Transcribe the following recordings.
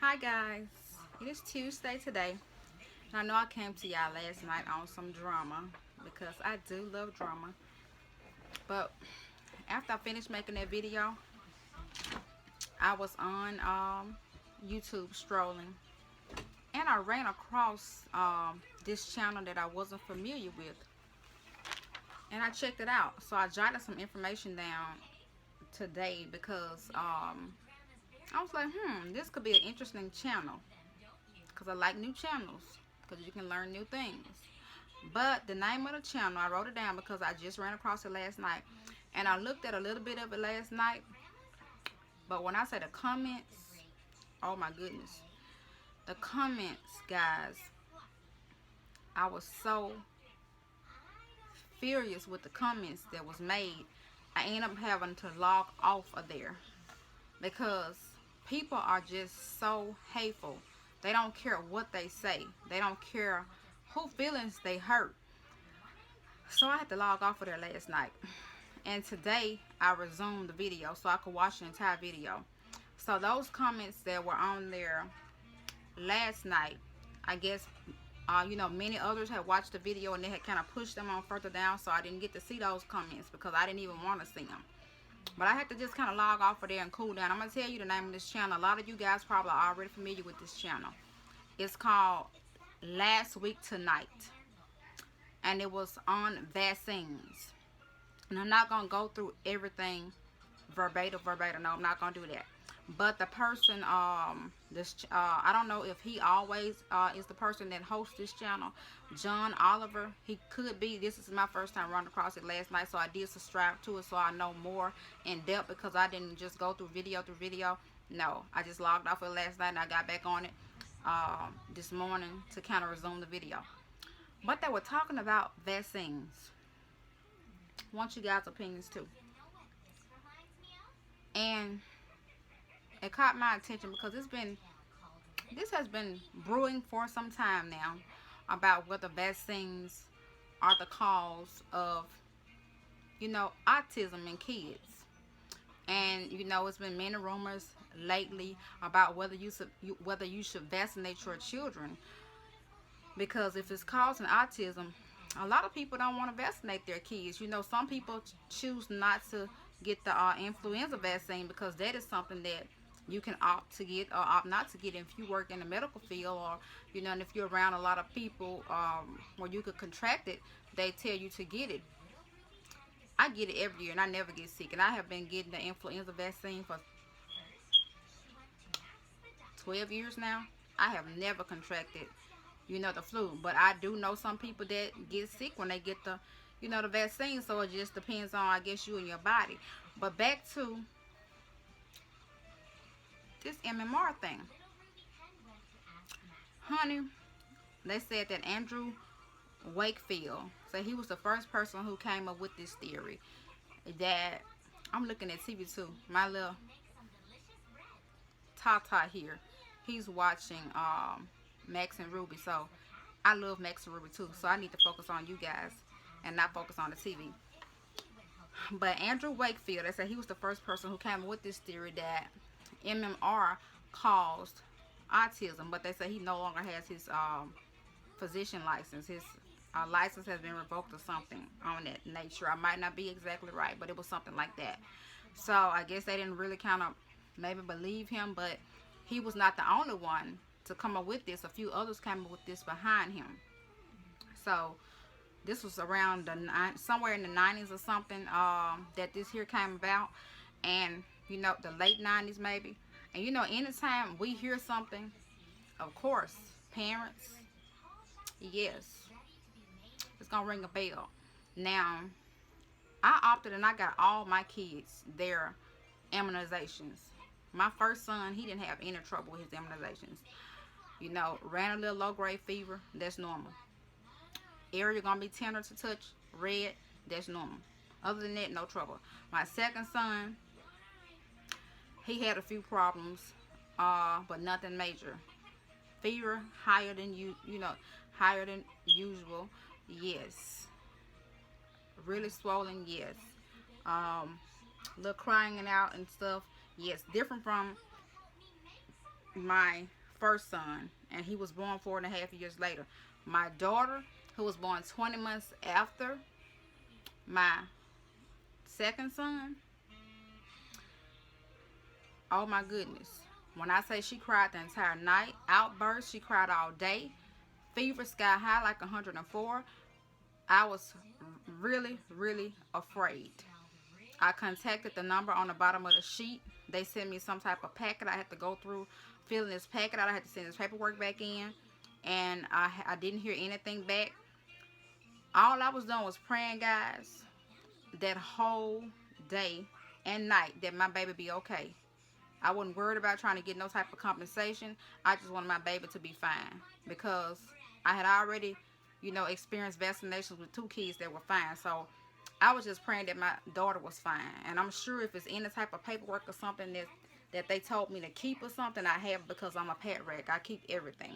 Hi guys, it is Tuesday today, and I know I came to y'all last night on some drama because I do love drama. But after I finished making that video, I was on YouTube strolling, and I ran across this channel that I wasn't familiar with, and I checked it out. So I jotted some information down today because I was like, this could be an interesting channel because I like new channels because you can learn new things. But the name of the channel, I wrote it down because I just ran across it last night. And I looked at a little bit of it last night. But when I say the comments, oh my goodness. The comments, guys, I was so furious with the comments that was made. I ended up having to log off of there because people are just so hateful. They don't care what they say. They don't care who feelings they hurt. So I had to log off of there last night. And today I resumed the video so I could watch the entire video. So those comments that were on there last night, I guess many others had watched the video and they had kind of pushed them on further down, so I didn't get to see those comments because I didn't even want to see them. But I had to just kind of log off of there and cool down. I'm going to tell you the name of this channel. A lot of you guys probably are already familiar with this channel. It's called Last Week Tonight, and it was on vaccines. And I'm not going to go through everything verbatim. No, I'm not going to do that. But the person, I don't know if he always is the person that hosts this channel, John Oliver. He could be. This is my first time running across it last night, so I did subscribe to it so I know more in depth because I didn't just go through video. No, I just logged off it last night and I got back on it this morning to kind of resume the video. But they were talking about vaccines. Want you guys' opinions too. And it caught my attention because this has been brewing for some time now about whether vaccines are the cause of autism in kids. And it's been many rumors lately about whether you should vaccinate your children, because if it's causing autism, a lot of people don't want to vaccinate their kids. Some people choose not to get the influenza vaccine because that is something that you can opt to get or opt not to get if you work in the medical field, or and if you're around a lot of people where you could contract it, they tell you to get it. I get it every year and I never get sick, and I have been getting the influenza vaccine for 12 years now. I have never contracted the flu, but I do know some people that get sick when they get the vaccine. So it just depends on, I guess, you and your body. But back to this MMR thing, honey. They said that Andrew Wakefield said he was the first person who came up with this theory. That I'm looking at TV too. My little Tata here, he's watching Max and Ruby. So I love Max and Ruby too. So I need to focus on you guys and not focus on the TV. But Andrew Wakefield, they said he was the first person who came up with this theory that MMR caused autism. But they say he no longer has his physician license. His license has been revoked or something on that nature. I might not be exactly right, but it was something like that. So I guess they didn't really kind of maybe believe him, but he was not the only one to come up with this. A few others came up with this behind him. So this was around somewhere in the 90s or something that this here came about, and the late 90s maybe. And anytime we hear something, of course, parents, yes, it's gonna ring a bell. Now, I opted and I got all my kids their immunizations. My first son, he didn't have any trouble with his immunizations. Ran a little low grade fever, that's normal. Area gonna be tender to touch, red, that's normal. Other than that, no trouble. My second son, he had a few problems, but nothing major. Fever higher than higher than usual, yes. Really swollen, yes. Little crying out and stuff, yes. Different from my first son, and he was born 4.5 years later. My daughter, who was born 20 months after my second son, oh my goodness. When I say she cried the entire night, outburst, she cried all day, fever sky high like 104, I was really, really afraid. I contacted the number on the bottom of the sheet. They sent me some type of packet I had to go through, filling this packet out. I had to send this paperwork back in, and I didn't hear anything back. All I was doing was praying, guys, that whole day and night that my baby be okay. I wasn't worried about trying to get no type of compensation. I just wanted my baby to be fine because I had already, experienced vaccinations with 2 kids that were fine. So I was just praying that my daughter was fine. And I'm sure if it's any type of paperwork or something that they told me to keep or something, I have, because I'm a pet wreck. I keep everything.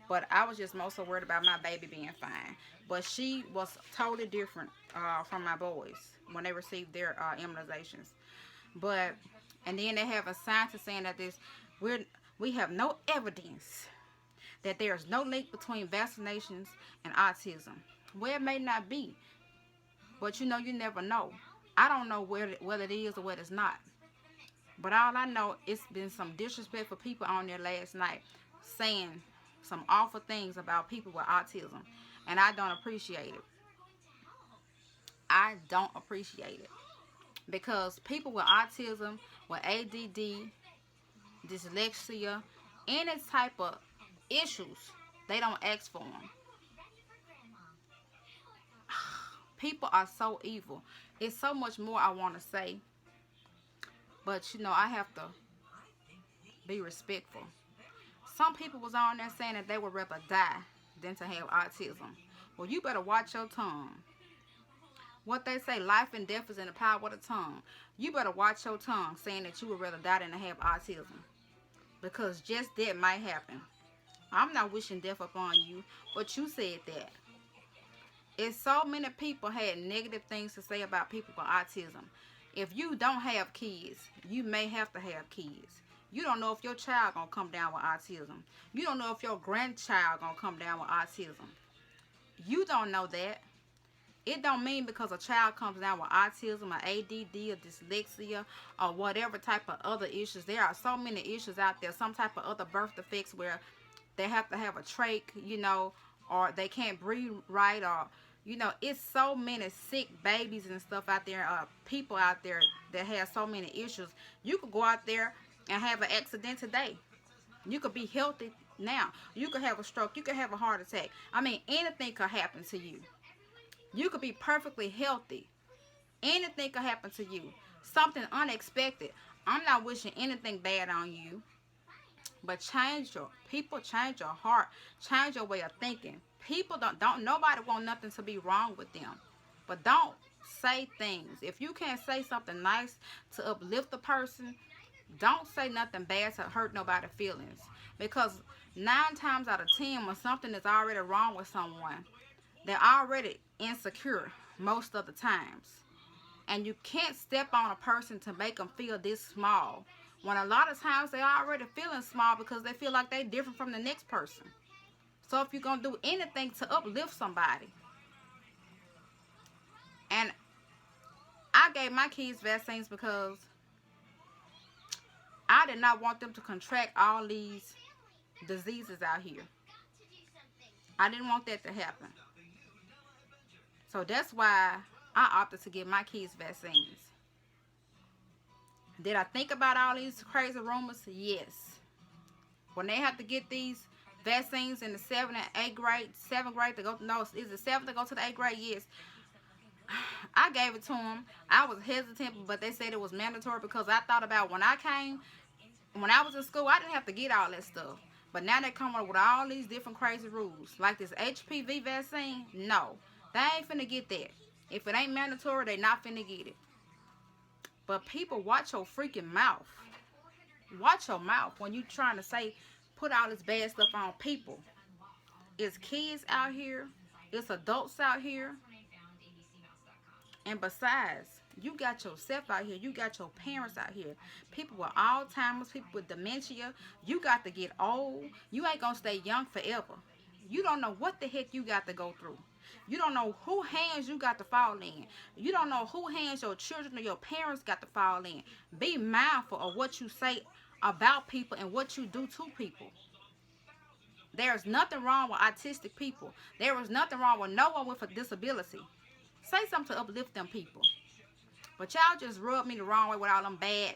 But I was just mostly worried about my baby being fine. But she was totally different from my boys when they received their immunizations. But and then they have a scientist saying that we have no evidence that there is no link between vaccinations and autism. Well, it may not be, but you never know. I don't know whether it is or whether it's not. But all I know, it's been some disrespectful people on there last night saying some awful things about people with autism. And I don't appreciate it. I don't appreciate it. Because people with autism, with ADD, dyslexia, any type of issues, they don't ask for them. People are so evil. It's so much more I want to say. But, I have to be respectful. Some people was on there saying that they would rather die than to have autism. Well, you better watch your tongue. What they say, life and death is in the power of the tongue. You better watch your tongue saying that you would rather die than to have autism. Because just that might happen. I'm not wishing death upon you, but you said that. It's so many people had negative things to say about people with autism. If you don't have kids, you may have to have kids. You don't know if your child gonna come down with autism. You don't know if your grandchild gonna come down with autism. You don't know that. It don't mean because a child comes down with autism or ADD or dyslexia or whatever type of other issues. There are so many issues out there. Some type of other birth defects where they have to have a trach, or they can't breathe right, or it's so many sick babies and stuff out there, people out there that have so many issues. You could go out there and have an accident today. You could be healthy now. You could have a stroke. You could have a heart attack. I mean, anything could happen to you. You could be perfectly healthy. Anything could happen to you. Something unexpected. I'm not wishing anything bad on you. But change your heart. Change your way of thinking. People don't nobody want nothing to be wrong with them. But don't say things. If you can't say something nice to uplift the person, don't say nothing bad to hurt nobody's feelings. Because 9 times out of 10, when something is already wrong with someone, they're already insecure most of the times. And you can't step on a person to make them feel this small, when a lot of times they're already feeling small because they feel like they're different from the next person. So if you're going to do anything to uplift somebody. And I gave my kids vaccines because I did not want them to contract all these diseases out here. I didn't want that to happen. So that's why I opted to get my kids vaccines. Did I think about all these crazy rumors? Yes. When they have to get these vaccines in the 7th and 8th grade, 7th grade to go, no, is it 7th to go to the 8th grade? Yes. I gave it to them. I was hesitant, but they said it was mandatory because I thought about when I was in school, I didn't have to get all that stuff. But now they come up with all these different crazy rules. Like this HPV vaccine, no. They ain't finna get that. If it ain't mandatory, they not finna get it. But people, watch your freaking mouth. Watch your mouth when you trying to say, put all this bad stuff on people. It's kids out here. It's adults out here. And besides, You got yourself out here. You got your parents out here. People with Alzheimer's, people with dementia. You got to get old. You ain't going to stay young forever. You don't know what the heck you got to go through. You don't know who hands you got to fall in. You don't know who hands your children or your parents got to fall in. Be mindful of what you say about people and what you do to people. There's nothing wrong with autistic people. There is nothing wrong with no one with a disability. Say something to uplift them people. But y'all just rubbed me the wrong way with all them bad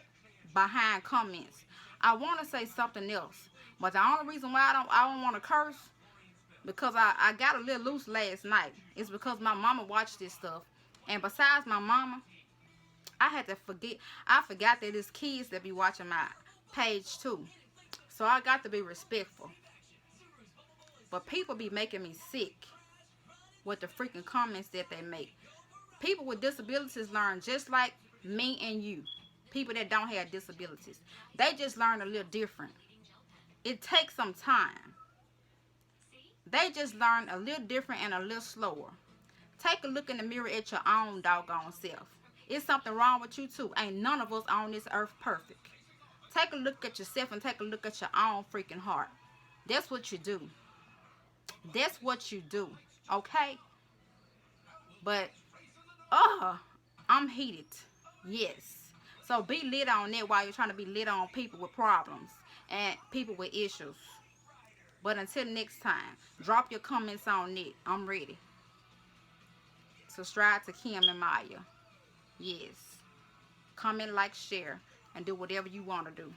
behind comments. I want to say something else. But the only reason why I don't want to curse, because I got a little loose last night, is because my mama watched this stuff. And besides my mama, I forgot that there's kids that be watching my page too. So I got to be respectful. But people be making me sick with the freaking comments that they make. People with disabilities learn just like me and you. People that don't have disabilities. They just learn a little different. It takes some time. They just learn a little different and a little slower. Take a look in the mirror at your own doggone self. It's something wrong with you too. Ain't none of us on this earth perfect. Take a look at yourself and take a look at your own freaking heart. That's what you do. That's what you do. Okay? But, I'm heated. Yes. So be lit on that while you're trying to be lit on people with problems and people with issues. But until next time, drop your comments on it. I'm ready. Subscribe to Kim and Maya. Yes. Comment, like, share, and do whatever you want to do.